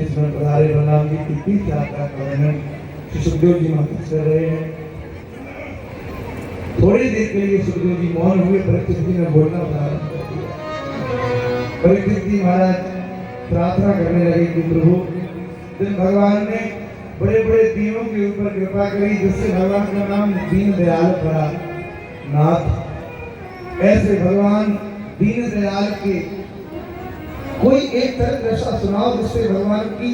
इसमें पधारे बलराम जी की तीर्थ यात्रा का वर्णन श्री सुखदेव जी महाराज कर रहे हैं। थोड़ी देर के लिए सुखदेव जी मौन हुए, परीक्षित जी ने बोलना प्रारंभ कर दिया। परीक्षित जी महाराज प्रार्थना करने लगे कि प्रभु, जिन भगवान ने बड़े बड़े दीनों के ऊपर कृपा करी, जिससे भगवान का नाम दीन दयाल पड़ा नाथ, ऐसे भगवान दीन दयाल के कोई एक चरित्र ऐसा सुनाओ जिससे भगवान की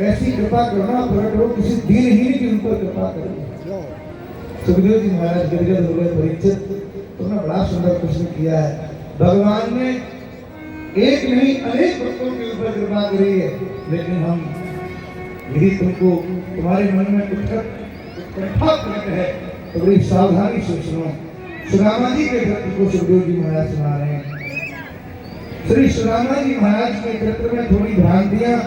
ऐसी कृपा करना प्रकट हो, किसी दीनहीन की उन पर कृपा करो। सुखदेव जी महाराज गिरगिट बोले, परीक्षित तुमने बड़ा सुंदर प्रश्न किया है। भगवान ने एक नहीं अनेक भक्तों के ऊपर कृपा करी है, लेकिन हम यदि तुमको तुम्हारे मन में उत्कंठा प्रकट है तो बड़ी सावधानी से सुनो। सुदामा जी के चरित्र को सुखदेव जी महाराज सुना रहे हैं। श्री सुदामा जी महाराज के चरित्र में थोड़ी भ्रांतियां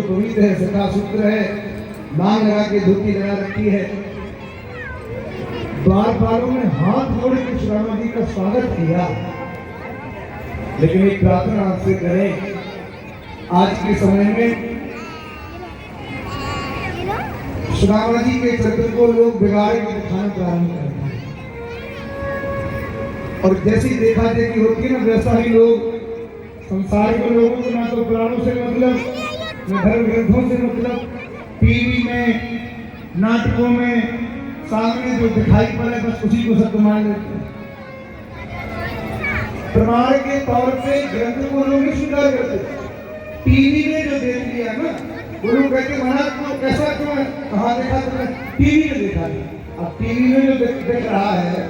पवित्र है, सदा सूत्र है, मांग लगा के धोती लगा रखी है। द्वारपालों ने हाथ जोड़ के सुदामा जी का स्वागत किया, लेकिन एक प्रार्थना आपसे करें, आज के समय में सुदामा जी के चरित्र को लोग बिगाड़ के दिखाना प्रारंभ करते हैं, और जैसी देखा देखी होती है ना, वैसा ही लोग संसारिक लोगों को ना तो पुराणों से मतलब, न धर्म ग्रंथों से मतलब, टीवी में नाटकों में सामने जो दिखाई पड़े बस उसी को सत्य मान लेते हैं। प्रमाण के तौर पे ग्रंथ को लोग नहीं स्वीकार करते, टीवी ने जो देख लिया ना, वो लोग कहते महाराज को कैसा क्यों है, कहाँ देखा तुमने, टीवी में देखा है। अब टीवी में जो देख रहा है,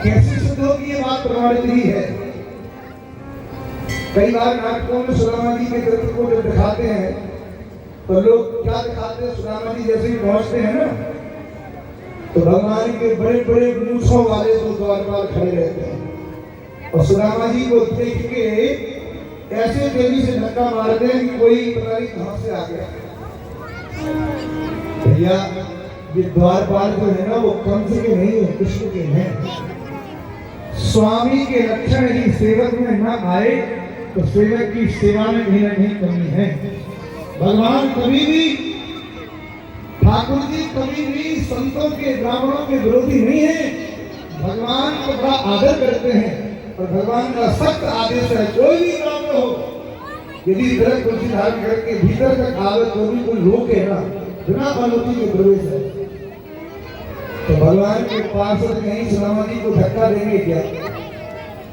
कैसे शब्दों की ये बात प्रमाणित नहीं है। कई बार नाटकों में सुदामा जी के चरित्र को जब दिखाते हैं तो लोग क्या दिखाते हैं, सुदामा जी जैसे ही पहुंचते हैं ना तो भगवान के बड़े बड़े मूंछों वाले दो द्वारपाल खड़े रहते हैं और सुदामा जी को देख के ऐसे तेजी से धक्का मारते हैं कि कोई पता नहीं कहां से आ गया। भैया ये द्वारपाल जो है ना वो कंस के नहीं है, कृष्ण के हैं। स्वामी के लक्षण यदि सेवक में न आए तो सेवक की सेवा में कहीं ना कहीं कमी है। भगवान कभी भी, ठाकुर जी कभी भी संतों के ब्राह्मणों के विरोधी नहीं है। भगवान को बड़ा आदर करते हैं और भगवान का सख्त आदेश है, कोई भी ब्राह्मण हो यदि दरक कुर्सी धारण करके भीतर तक आवे तो भी कोई रोके ना, बिना अनुमति के प्रवेश है। तो भगवान के पास नहीं सुदामा जी को धक्का देंगे क्या?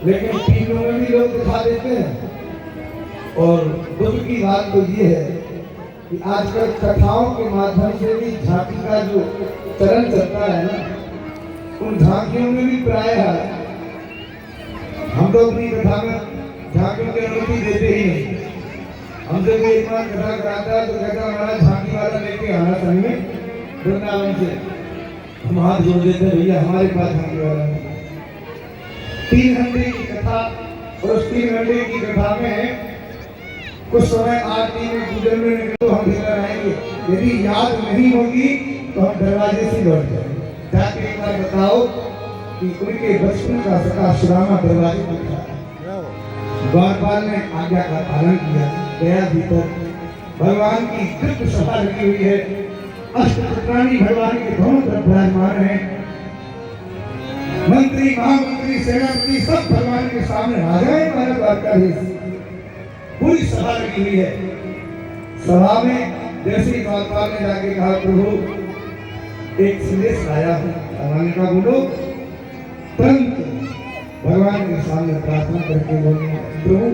लेकिन टीवियों में भी लोग दिखा देते हैं। और दुख की बात तो ये है कि आजकल कथाओं के माध्यम से भी झांकी का जो चलन चलता है ना, उन झांकियों में भी प्रायः हम तो अपनी कथा में झांकियों की अनुमति देते ही नहीं। हमसे कोई एक बार कथा कराता है तो कहता हमारा झांकी वाला लेके आना संग में वृंदावन से। हम हाथ जोड़ देते हैं, भैया हमारे पास झांकी वाला नहीं। 3 घंटे की कथा और उस 3 घंटे की कथा में कुछ समय आरती में पूजन में निकले तो हम भीतर आएंगे, यदि याद नहीं होगी तो हम दरवाजे से लौट जाएंगे। जाके एक बार बताओ कि उनके बचपन का सखा सुदामा दरवाजे पर खड़ा है। द्वारपाल ने आज्ञा का पालन किया, गया भीतर। भगवान की दिव्य सभा लगी हुई है, अष्टपुत्राणी भगवान के दोनों तरफ विराजमान है। मंत्री, महामंत्री, सेनापति सब भगवान के सामने राजाएं महाराज का पूरी सभा लगी हुई है। सभा में जैसे ही द्वारपाल ने जाके कहा प्रभु एक संदेश आया है, भगवान का बोलो। तुरंत भगवान के सामने प्रार्थना करके बोले प्रभु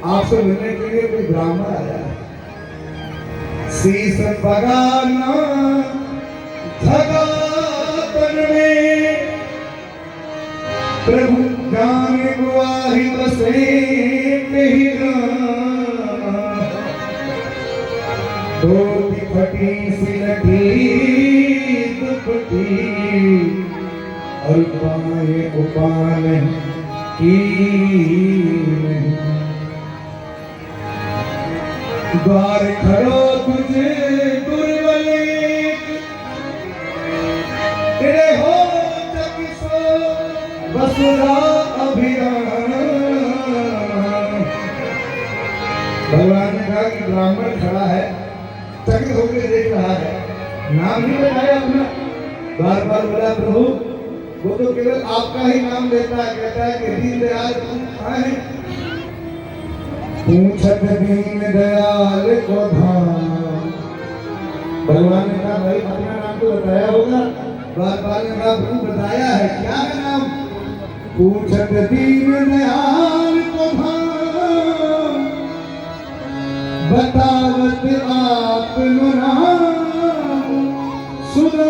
आपसे मिलने के लिए कोई ब्राह्मण आया है। शीश बगाना धगापन में प्रभु जाने गुआही बसे धोती फटी सिलटी दुपटी और पाए उपान की द्वार खड़ो तुझे दुर्बले तेरे हो जगिसो बसुरा अभिराम। भगवान ने कहा कि ब्राह्मण खड़ा है, चकित होकर देख रहा है, नाम नहीं बताया अपना। द्वारपाल बोला प्रभु वो तो केवल आपका ही नाम लेता है, कहता है कि दीनदयाल तुम कहाँ हैं? पूछत दीनदयाल को धाम। भगवान ने कहा भाई अपना नाम तो बताया होगा। द्वारपाल ने कहा प्रभु बताया है, क्या है नाम? पूछत दीनदयाल को धाम बतावत आप नाम सुना।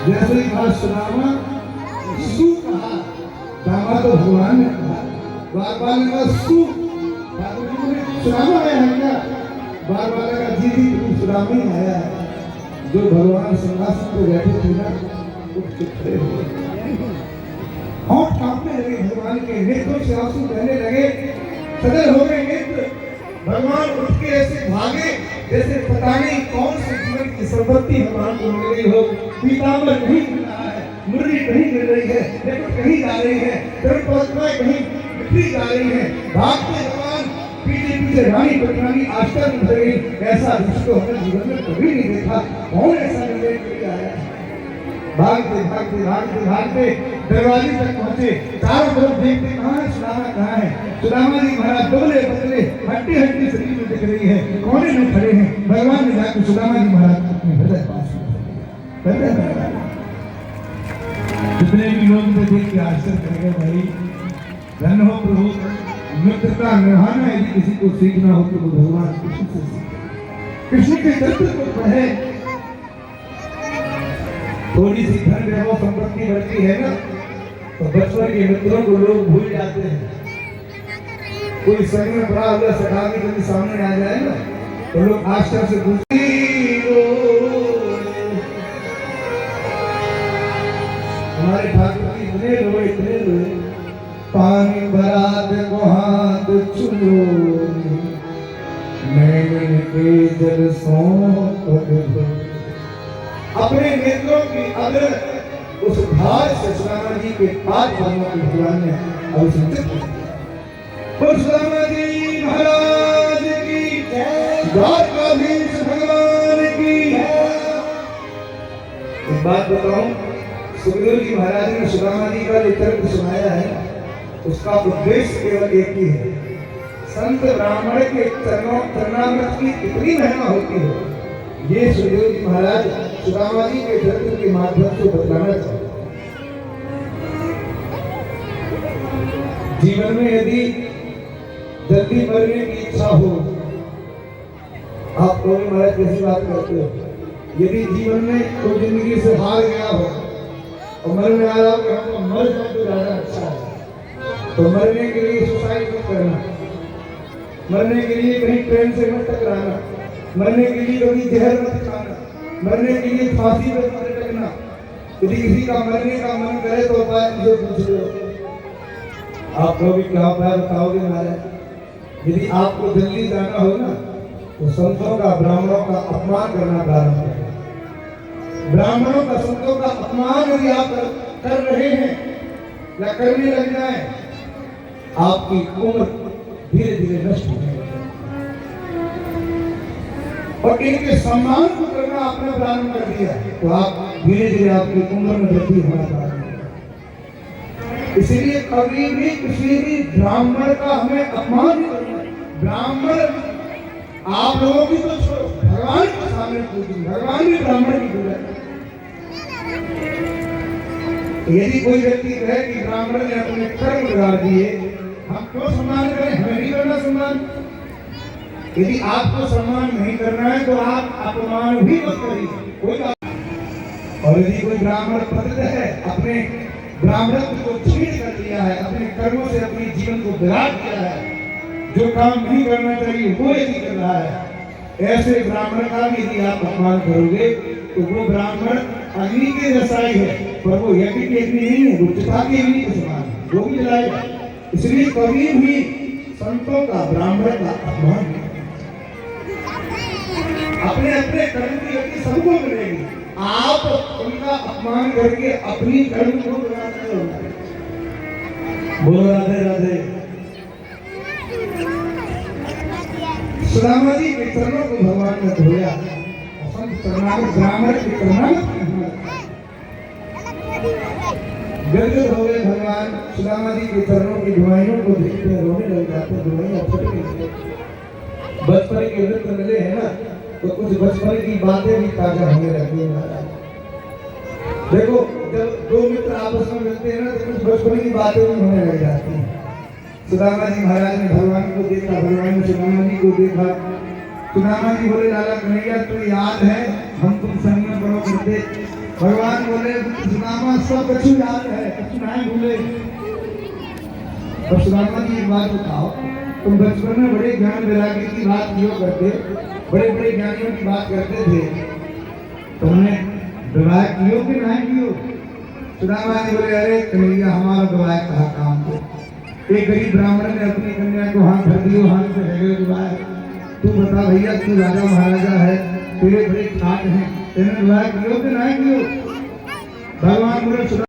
जैसे ही कहा सुदामा, सु कहा, दामा तो भगवान ने कहा। द्वारपाल ने कहा सु, ठाकुर जी ने सुदामा आया है क्या? द्वारपाल ने कहा जी जी तुम सुदामा ही आया है। जो भगवान सिंहासन पे बैठे थे ना उठ के खड़े हुए, होंठ कांपने लगे, भगवान के नेत्रों से आंसू बहने लगे, सदर हो गए नेत्र। भगवान उठ के ऐसे भागे जैसे पता नहीं कौन से जीवन की संपत्ति भगवान को मिल गई हो। पीताम्बर कहीं मिल रहा है, मुरली कहीं मिल रही है, लेकिन कहीं जा रही है, पद्माएं कहीं बिखरी जा रही है। भागते भगवान पीछे पीछे रानी पटरानी आश्चर्य में गई। ऐसा दृश्य तो हमने जीवन में कभी नहीं देखा। कौन ऐसा निर्णय करके आया? भागते भागते भागते भागते दरवाजे तक पहुंचे, चारों तरफ देखते कहाँ है सुदामा, कहाँ है सुदामा जी महाराज? दुबले पतले हड्डी हड्डी शरीर में दिख रही है, कोने में खड़े हैं। भगवान ने जाकर सुदामा जी महाराज अपने हृदय पास जितने भी लोग देख के आश्चर्य कर गए, भाई धन्य हो प्रभु, मित्रता निभाना यदि किसी को सीखना हो तो भगवान कृष्ण से सीखे, कृष्ण के चरित्र को पढ़े। थोड़ी सी धन वैभव संपत्ति बढ़ती है ना, तो बचपन के मित्रों को लोग भूल जाते हैं। कोई संग में बड़ा हुआ सखा के कभी सामने आ जाए ना, तो लोग आश्चर्य से पूछते हमारे ठाकुर जी इतने रोए पानी बरात को हाथ छुओ नैन के जल सो अपने नेत्रों की अगर उस भार से सुदामा जी के पास बनने की भगवान ने अभिषेक किया। सुदामा जी महाराज की द्वारकाधीश भगवान की। एक बात बताऊं, सुखदेव जी महाराज ने सुदामा जी का जो तर्क सुनाया है उसका उद्देश्य केवल एक ही है। संत ब्राह्मण के चरणामृत की कितनी महिमा होती है, ये सुखदेव जी महाराज सुदामा जी के तर्क के माध्यम से बतलाना चाहते। जीवन में यदि जल्दी मरने की इच्छा हो, आप कभी महाराज कैसी बात करते हो, यदि जीवन में कोई जिंदगी से हार गया हो और मन में आ रहा हो कि हमको मर जाए तो ज्यादा अच्छा है, तो मरने के लिए सुसाइड मत करना, मरने के लिए कहीं ट्रेन से मत टकराना, मरने के लिए कभी जहर मत खाना, मरने के लिए फांसी पर मत लटकना। यदि किसी का मरने का मन करे तो उपाय मुझे पूछ लो, आप कभी क्या उपाय बताओगे महाराज। यदि आपको जल्दी जाना हो ना, तो संतों का ब्राह्मणों का अपमान करना प्रारंभ करें। ब्राह्मणों का संतों का अपमान यदि आप कर रहे हैं या करने लग जाए, आपकी उम्र धीरे धीरे नष्ट हो जाएगी और इनके सम्मान को करना आपने प्रारंभ कर दिया तो आप धीरे धीरे आपकी उम्र में वृद्धि होना प्रारंभ करें। इसीलिए कभी भी किसी भी ब्राह्मण का हमें अपमान नहीं करना। ब्राह्मण आप लोगों की तो छोड़ो, भगवान के सामने पूछिए, भगवान भी ब्राह्मण की पूजा। यदि कोई व्यक्ति कहे कि ब्राह्मण ने अपने कर्म बिगाड़ दिए, हम क्यों सम्मान करें, हमें नहीं करना सम्मान। यदि आपको सम्मान नहीं करना है तो आप अपमान भी मत करिए, कोई बात। और यदि कोई ब्राह्मण पतित है, अपने ब्राह्मणत्व को छीन कर लिया है, अपने कर्मों से अपने जीवन को बिगाड़ दिया है, जो काम नहीं करना चाहिए वो यदि कर रहा है, ऐसे ब्राह्मण का भी यदि आप अपमान करोगे तो वो ब्राह्मण अग्नि के जैसा ही है, पर वो यज्ञ की अग्नि नहीं है, वो चिता की अग्नि के समान है, वो भी जलाएगा। इसलिए कभी भी संतों का ब्राह्मण का अपमान अपने अपने कर्म की गति सबको मिलेगी, आप उनका अपमान करके अपनी कर्म को बनाते हो। बोलो राधे राधे। सुदामा जी के चरणों को भगवान ने धोया, ब्राह्मण के गदगद हो गए भगवान। सुदामा जी के चरणों की धुआइयों को देखते रोने लग जाते हैं। बचपन के मित्र मिले हैं ना, तो कुछ बचपन की बातें भी ताजा होने लगती है। देखो जब दो मित्र आपस में मिलते हैं ना, तो कुछ बचपन की बातें भी होने लग जाती हैं। सुदामा जी महाराज ने भगवान को देखा, भगवान ने सुदामा जी को देखा। सुदामा जी बोले, लाला कन्हैया तुम्हें याद है हम तुम संग में बड़ो करते। भगवान बोले, सुदामा सब कुछ याद है, कुछ नहीं भूले। और सुदामा जी एक बात बताओ, तुम बचपन में बड़े ज्ञान वैराग्य की बात क्यों करते, बड़े बड़े ज्ञानियों की बात करते थे, तुमने विवाह कियो कि नहीं कियो? सुदामा जी बोले, अरे कन्हैया हमारा विवाह कहा काम को। एक गरीब ब्राह्मण ने अपनी कन्या को हाथ धर दियो, हाथ से है विवाह। तू बता भैया, तू राजा महाराजा है, तेरे बड़े ठाट हैं, तेने विवाह कियो कि नहीं कियो? भगवान बोले